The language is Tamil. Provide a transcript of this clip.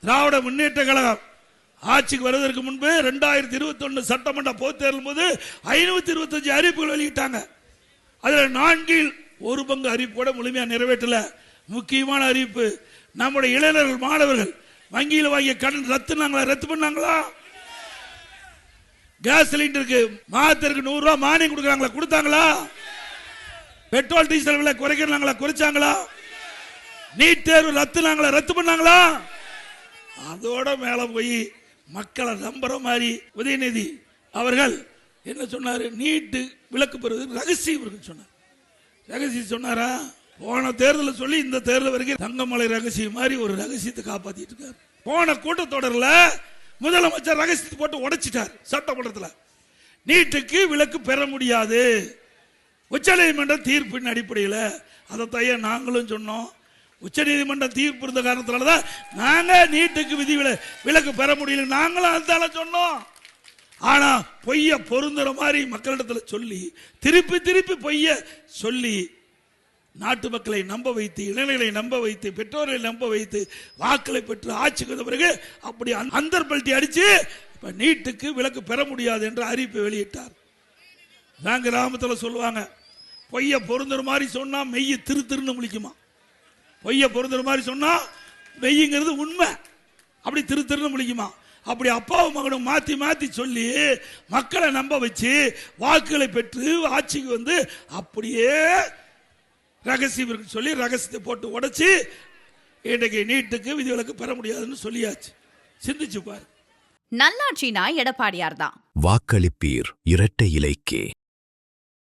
திராவிட முன்னேற்ற கழகம் ஆட்சிக்கு வருவதற்கு முன்பு 2021 சட்டமன்ற பொதுத் தேர்தல் போது 525 அறிவிப்புகள் வெளியிட்டாங்க. அதில் 4 ஒரு பங்கு அறிவிப்பு கூட முழுமையா நிறைவேற்றல. முக்கியமான அறிவிப்பு, நம்முடைய இளைஞர்கள் மாணவர்கள் வங்கியில் வாங்கிய கடன் ரத்து பண்ணாங்களா? கேஸ் சிலிண்டருக்கு மாதத்திற்கு 100 ரூபாய் மானியம் கொடுக்கறாங்களா? கொடுத்தாங்களா? பெட்ரோல் டீசல் விலை குறைக்கிறாங்களா? குறைச்சாங்களா? நீட் தேர்வு ரத்து பண்ணாங்களா? அதோட மேல போய் மக்களை நம்புற மாதிரி உதயநிதி அவர்கள் என்ன சொன்னாரு? நீட்டு விலக்கு பெறுவது ரகசியம் சொன்னார். ரகசியம் சொன்னாரா? போன தேர்தலில் சொல்லி இந்த தேர்தல் வரைக்கும் தங்கமலை ரகசியம் மாதிரி ஒரு ரகசியத்தை காப்பாத்திட்டு இருக்காரு. போன கூட்டத்தொடரில் முதலமைச்சர் ரகசியத்தை போட்டு உடைச்சிட்டார். சட்டமன்றத்தில் நீட்டுக்கு விலக்கு பெற முடியாது உச்சநீதிமன்ற தீர்ப்பின் அடிப்படையில். அதைத்தான் நாங்களும் சொன்னோம். உச்சநீதிமன்ற தீர்ப்பு இருந்த காரணத்தினால்தான் நாங்க நீட்டுக்கு விதி விலக்கு பெற முடியல. நாங்களும் அதுதான் சொன்னோம். ஆனா பொய்ய பொருந்துற மாதிரி மக்களிடத்தில் சொல்லி திருப்பி பொய்ய சொல்லி நாட்டு மக்களை நம்ப வைத்து, இளைஞர்களை நம்ப வைத்து, பெற்றோர்களை நம்ப வைத்து வாக்களை பெற்று ஆட்சிக்கு வந்த பிறகு அப்படி அந்தர் பல்ட்டி அடிச்சு இப்ப நீட்டுக்கு விலக்கு பெற முடியாது என்ற அறிவிப்பை வெளியிட்டார். நாங்க கிராமத்தில் சொல்லுவாங்க, பொய்ய பொருந்துற மாதிரி சொன்னா மெய்ய திருன்னு முழிக்குமா. பொய்ய பொருந்துற மாதிரி சொன்னா மெய்யுங்கிறது உண்மை, அப்படி திருன்னு முழிக்குமா. அப்படி அப்பாவும் மகனும் மாத்தி சொல்லி மக்களை நம்ப வச்சு வாக்குகளை பெற்று ஆட்சிக்கு வந்து அப்படியே ரகசியம் சொல்லி ரகசியத்தை போட்டு உடைச்சு இன்றைக்கு நீட்டுக்கு விதிவிலக்கு பெற முடியாதுன்னு சொல்லியாச்சு. சிந்திச்சு பாரு. நல்லாட்சினா எடப்பாடியார் தான். வாக்களிப்பீர் இரட்டை இலைக்கே.